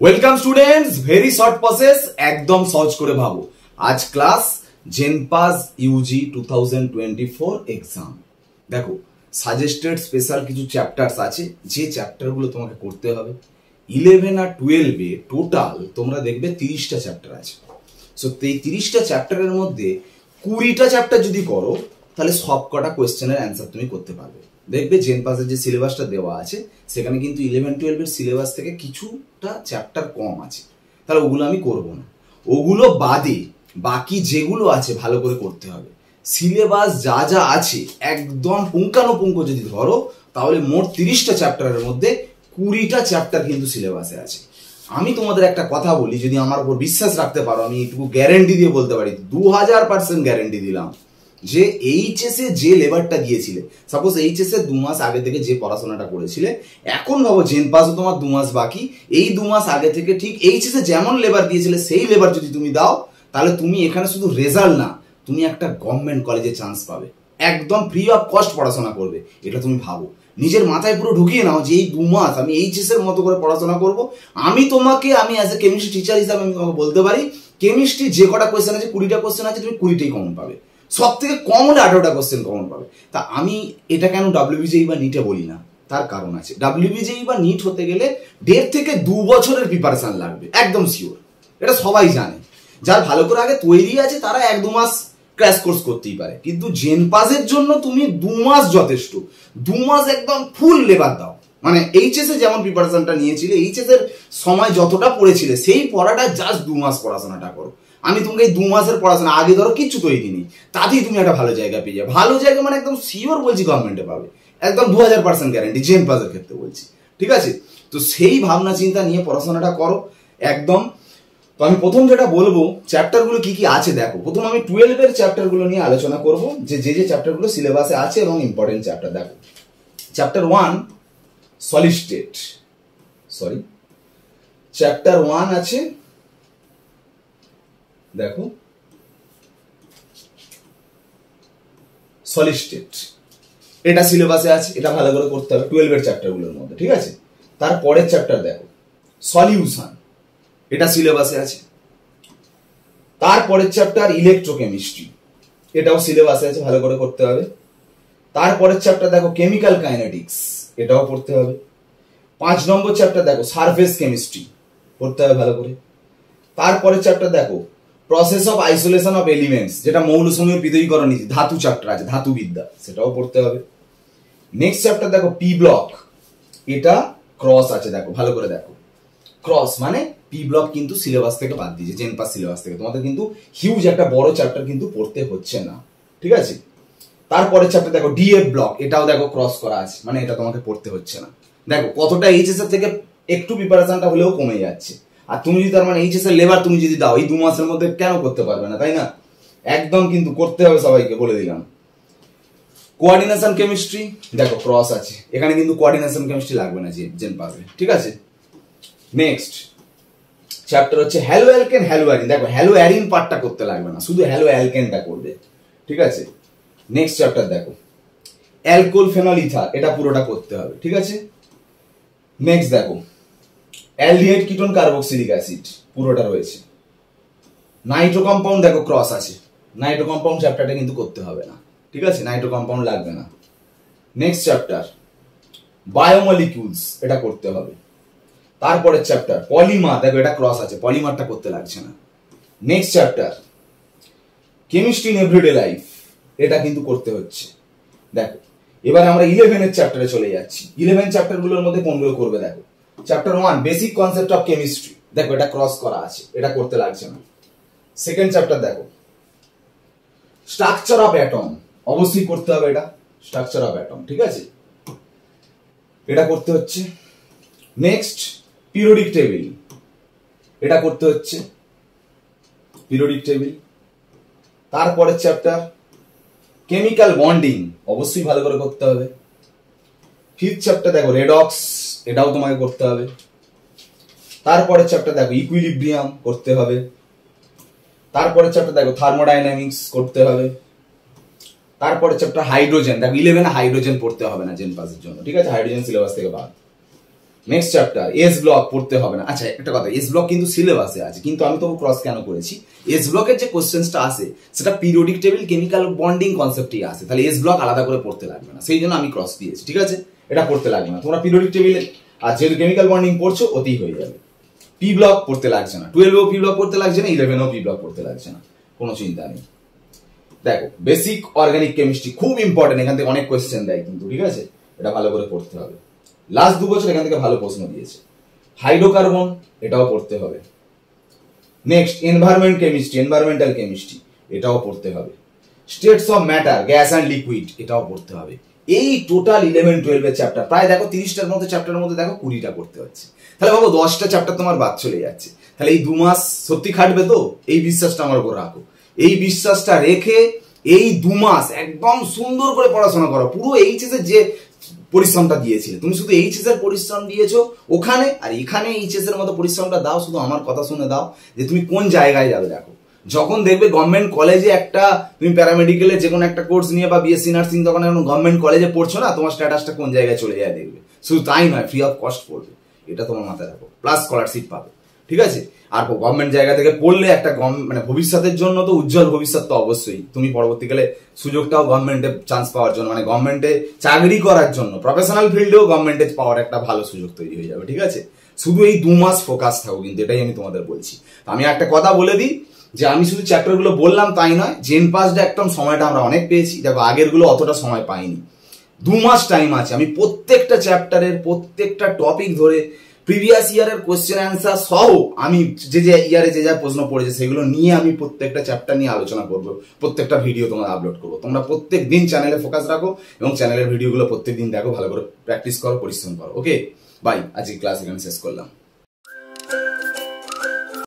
Welcome students, very short process, একদম সহজ করে ভাবো। আজ ক্লাস জেনপাস ইউজি 2024 এক্সাম। দেখো, সাজেস্টেড স্পেশাল কিছু চ্যাপ্টার্স আছে, যে চ্যাপ্টারগুলো তোমাকে করতে হবে। 11 আর 12-এ টোটাল তোমরা দেখবে 30টা চ্যাপ্টার আছে। সো এই 30টা চ্যাপ্টারের মধ্যে 20টা চ্যাপ্টার যদি করো, তাহলে সব কটা কোয়েশ্চেনের অ্যান্সার তুমি করতে পারবে। দেখবে জেনপাসের যে সিলেবাসটা দেওয়া আছে, সেখানে কিন্তু 11-12-এর সিলেবাস থেকে কিছুটা চ্যাপ্টার কম আছে, তাহলে ওগুলো আমি করব না। ওগুলো বাদে বাকি যেগুলো আছে ভালো করে করতে হবে। সিলেবাস যা যা আছে একদম পুঙ্খানুপুঙ্খ যদি ধরো, তাহলে মোট 30টা চ্যাপ্টারের মধ্যে 20টা চ্যাপ্টার কিন্তু সিলেবাসে আছে। আমি তোমাদের একটা কথা বলি, যদি আমার উপর বিশ্বাস রাখতে পারো, আমি এইটুকু গ্যারেন্টি দিয়ে বলতে পারি, 2000% গ্যারেন্টি দিলাম যে এইচএসএ যে লেবারটা দিয়েছিলে, সাপোজ এইচএসএ 2 মাস আগে থেকে যে পড়াশোনাটা করেছিলে, এখন ভাবো জেনপাসও তোমার 2 মাস বাকি, এই 2 মাস আগে থেকে ঠিক এইচএসএ যেমন লেবার দিয়েছিলে সেই লেবার যদি তুমি দাও, তাহলে তুমি এখানে শুধু রেজাল্ট না, তুমি একটা গভর্নমেন্ট কলেজে চান্স পাবে, একদম ফ্রি অফ কস্ট পড়াশোনা করবে। এটা তুমি ভাবো, নিজের মাথায় পুরো ঢুকিয়ে নাও যে এই 2 মাস আমি এইচএসএর মতো করে পড়াশোনা করব। আমি অ্যাজ এ কেমিস্ট্রি টিচার হিসাবে আমি তোমাকে বলতে পারি, কেমিস্ট্রি যে কটা কোয়েশ্চেন আছে, 20টা কোয়েশ্চেন আছে, তুমি 20টাই কমন পাবে। সব থেকে কম হলে 18টা কোয়েশ্চেন কমন পাবে। তা আমি এটা কেন ডাব্লিউবিজেই বা নিটে বলি না, তার কারণ আছে। ডাব্লিউবিজেই বা নিট হতে গেলে 1.5 থেকে 2 বছরের প্রিপারেশন লাগবে, একদম শিওর। এটা সবাই জানে, যার ভালো করে আগে তৈরি আছে তারা 1-2 মাস ক্র্যাশ কোর্স করতেই পারে, কিন্তু জেনপাসের জন্য তুমি 2 মাস যথেষ্ট। 2 মাস একদম ফুল লেবার দাও, মানে এইচএসএ যেমন প্রিপারেশনটা নিয়েছিলে, এইচএস এর সময় যতটা পড়েছিলে সেই পড়াটা জাস্ট 2 মাস পড়াশোনাটা করো। আমি তোমাকে এই 2 মাসের পড়াশোনা, আগে ধরো কিচ্ছু তৈরি নেই, তাতেই তুমি একটা ভালো জায়গা পেয়ে যাবে। ভালো জায়গা মানে একদম শিওর বলছি, গভর্নমেন্টে পাবে, একদম 2000% গ্যারেন্টি, জেনপাসের ক্ষেত্রে বলছি, ঠিক আছে? তো সেই ভাবনা চিন্তা নিয়ে পড়াশোনাটা করো একদম। তো আমি প্রথম যেটা বলবো, চ্যাপ্টারগুলো কি কি আছে দেখো। প্রথম আমি 12-এর চ্যাপ্টারগুলো নিয়ে আলোচনা করব, যে চ্যাপ্টারগুলো সিলেবাসে আছে এবং ইম্পর্টেন্ট চ্যাপ্টার। দেখো, চ্যাপ্টার 1 সলিড স্টেট, চ্যাপ্টার 1 আছে, দেখো সলিড স্টেট, এটা সিলেবাসে আছে, এটা ভালো করে করতে হবে 12-এর চ্যাপ্টারগুলোর মধ্যে, ঠিক আছে? তারপরের চ্যাপ্টার দেখো সলিউশন, এটা সিলেবাসে আছে। তারপরের চ্যাপ্টার ইলেকট্রোকেমিস্ট্রি, এটাও সিলেবাসে আছে, ভালো করে করতে হবে। তারপরের চ্যাপ্টার দেখো কেমিক্যাল কাইনেটিক্স, এটাও পড়তে হবে। 5 নম্বর চ্যাপ্টার দেখো সারফেস কেমিস্ট্রি, পড়তে হবে ভালো করে। তারপরের চ্যাপ্টার দেখো process of isolation of elements, যেটা মৌলসমূহের পৃথকীকরণ নীতি, ধাতু চ্যাপ্টার আছে, ধাতুবিদ্যা, সেটাও পড়তে হবে। নেক্সট চ্যাপ্টার দেখো পি ব্লক, এটা ক্রস আছে, দেখো ভালো করে দেখো। ক্রস মানে পি ব্লক কিন্তু সিলেবাস থেকে বাদ দিয়েছে, জেনপাস সিলেবাস থেকে, তোমাদের কিন্তু হিউজ একটা বড় চ্যাপ্টার কিন্তু পড়তে হচ্ছে না, ঠিক আছে? তারপরের চ্যাপ্টার দেখো ডিএফ ব্লক, এটাও দেখো ক্রস করা আছে, মানে এটা তোমাকে পড়তে হচ্ছে না। দেখো কতটা এইচএস এর থেকে একটু প্রিপারেশনটা হলেও কমে যাচ্ছে। আর তুমি যদি তার মানে এইচএস এর লেবার তুমি যদি দাও, এই 2 মাসের মধ্যে কেন করতে পারবে না, তাই না? একদম কিন্তু করতে হবে, সবাইকে বলে দিলাম। কোঅর্ডিনেশন কেমিস্ট্রি, দেখো ক্রস আছে, এখানে কিন্তু কোঅর্ডিনেশন কেমিস্ট্রি লাগবে না জেনপাসে, ঠিক আছে? নেক্সট চ্যাপ্টার হচ্ছে হ্যালো অ্যালকেন হ্যালো অ্যারিন, দেখো হ্যালো অ্যারিন পার্টটা করতে লাগবে না, শুধু হ্যালো অ্যালকেনটা করবে, ঠিক আছে? নেক্সট চ্যাপ্টার দেখো অ্যালকোহল ফেনল ইথার, এটা পুরোটা করতে হবে, ঠিক আছে? নেক্সট দেখো অ্যালডিহাইড কিটোন কার্বক্সিলিক অ্যাসিড, পুরোটা রয়েছে। নাইট্রো কম্পাউন্ড দেখো ক্রস আছে, নাইট্রো কম্পাউন্ড চ্যাপ্টারটা কিন্তু করতে হবে না, ঠিক আছে? নাইট্রো কম্পাউন্ড লাগবে না। নেক্সট চ্যাপ্টার বায়োমলিকিউলস, এটা করতে হবে। তারপরের চ্যাপ্টার পলিমার, দেখো এটা ক্রস আছে, পলিমারটা করতে লাগছে না। Next chapter chemistry in everyday life, এটা কিন্তু করতে হচ্ছে। দেখো এবার আমরা 11-এর চ্যাপ্টারে চলে যাচ্ছি। 11 চ্যাপ্টারগুলোর মধ্যে কোনগুলো করবে দেখো। Chapter 1 basic concept of chemistry, দেখো এটা ক্রস করা আছে, এটা করতে লাগছে না। সেকেন্ড চ্যাপ্টার দেখো স্ট্রাকচার অফ অ্যাটম, অবশ্যই করতে হবে এটা, স্ট্রাকচার অফ অ্যাটম, ঠিক আছে? এটা করতে হচ্ছে। নেক্সট পিরিয়ডিক টেবিল, এটা করতে হচ্ছে, পিরিয়ডিক টেবিল। তারপরের চ্যাপ্টার কেমিক্যাল বন্ডিং, অবশ্যই ভালো করে করতে হবে। 5th চ্যাপ্টার দেখো রেডক্স, এটাও তোমাকে করতে হবে। তারপরের চ্যাপ্টার দেখো ইকুইলিব্রিয়াম, করতে হবে। তারপরের চ্যাপ্টার দেখো থার্মোডাইনামিক্স, করতে হবে। তারপরের চ্যাপ্টার হাইড্রোজেন, দেখো 11-এ হাইড্রোজেন পড়তে হবে না জেনপাসের জন্য, ঠিক আছে? হাইড্রোজেন সিলেবাস থেকে বাদ। নেক্সট চ্যাপ্টার এস ব্লক পড়তে হবে না। আচ্ছা একটা কথা, এস ব্লক কিন্তু সিলেবাসে আছে, কিন্তু আমি তবু ক্রস কেন করেছি, এস ব্লকের যে কোশ্চেন্সটা আসে সেটা পিরিয়ডিক টেবিল কেমিক্যাল বন্ডিং কনসেপ্টই আসে, তাহলে এস ব্লক আলাদা করে পড়তে লাগবে না, সেই জন্য আমি ক্রস দিয়েছি। ঠিক আছে, এটা পড়তে লাগবে না, তোমরা পিরিয়ডিক টেবিল আর যেহেতু কেমিক্যাল বন্ডিং পড়ছো ওতেই হয়ে যাবে। পি ব্লক পড়তে লাগছে না, 12এও পি ব্লক পড়তে লাগছে না, 11এও পি ব্লক পড়তে লাগছে না, কোনো চিন্তা নেই। দেখো বেসিক অর্গানিক কেমিস্ট্রি খুব ইম্পর্টেন্ট, এখান থেকে অনেক কোয়েশ্চেন দেয় কিন্তু, ঠিক আছে, এটা ভালো করে পড়তে হবে। লাস্ট 2 বছর এখান থেকে ভালো প্রশ্ন দিয়েছে। হাইড্রোকার্বন এটাও পড়তে হবে। Next environment chemistry, environmental chemistry এটাও পড়তে হবে। States of matter, gas and liquid এটাও পড়তে হবে। এই টোটাল 11-12 এর চ্যাপ্টার, প্রায় দেখো 30টার মধ্যে চ্যাপ্টারের মধ্যে দেখো 20টা করতে হচ্ছে, তাহলে ভাবো 10টা চ্যাপ্টার তোমার বাদ চলে যাচ্ছে। তাহলে এই 2 মাস সত্যি খাটবে তো? এই বিশ্বাসটা আমার উপর রাখো, এই বিশ্বাসটা রেখে এই 2 মাস একদম সুন্দর করে পড়াশোনা করো। পুরো এইচএস এর যে পরিশ্রমটা দিয়েছিলে, তুমি শুধু এইচএস এর পরিশ্রম দিয়েছো ওখানে, আর এখানে এইচএস এর মতো পরিশ্রমটা দাও, শুধু আমার কথা শুনে দাও যে তুমি কোন জায়গায় যাবে। দেখো যখন দেখবে গভর্নমেন্ট কলেজে একটা তুমি প্যারামেডিক্যালের যে কোনো একটা কোর্স নিয়ে বা বিএসসি নার্সিং, তখন এখন গভর্নমেন্ট কলেজে পড়ছো না, তোমার স্ট্যাটাসটা কোন জায়গায় চলে যায় দেখবে। শুধু তাই নয়, ফ্রি অফ কস্ট পড়বে, এটা তোমার মাথায় রাখো, প্লাস স্কলারশিপ পাবে। ঠিক আছে, আর গভর্নমেন্ট জায়গা থেকে পড়লে একটা মানে ভবিষ্যতের জন্য তো উজ্জ্বল ভবিষ্যৎ তো অবশ্যই, তুমি পরবর্তীকালে সুযোগটাও গভর্নমেন্টে চান্স পাওয়ার জন্য, মানে গভর্নমেন্টে চাকরি করার জন্য, প্রফেশনাল ফিল্ডেও গভর্নমেন্টে পাওয়ার একটা ভালো সুযোগ তৈরি হয়ে যাবে। ঠিক আছে, শুধু এই 2 মাস ফোকাস থাকো, কিন্তু এটাই আমি তোমাদের বলছি। আমি একটা কথা বলে দিই যে আমি শুধু চ্যাপ্টারগুলো বললাম তাই নয়, জেন পাসড একদম সময়টা আমরা অনেক পেয়েছি, দেখো আগের গুলো অতটা সময় পাইনি। 2 মাস টাইম আছে, আমি প্রত্যেকটা চ্যাপ্টারের প্রত্যেকটা টপিক ধরে প্রিভিয়াস ইয়ারের কোশ্চেন অ্যান্সার সহ আমি যে ইয়ারে যে যা প্রশ্ন পড়েছে সেগুলো নিয়ে আমি প্রত্যেকটা চ্যাপ্টার নিয়ে আলোচনা করব, প্রত্যেকটা ভিডিও তোমরা আপলোড করবো। তোমরা প্রত্যেক দিন চ্যানেলে ফোকাস রাখো এবং চ্যানেলের ভিডিওগুলো প্রত্যেক দিন দেখো, ভালো করে প্র্যাকটিস করো, পরিশ্রম করো। ওকে বাই, আজকে ক্লাস এখানে শেষ করলাম।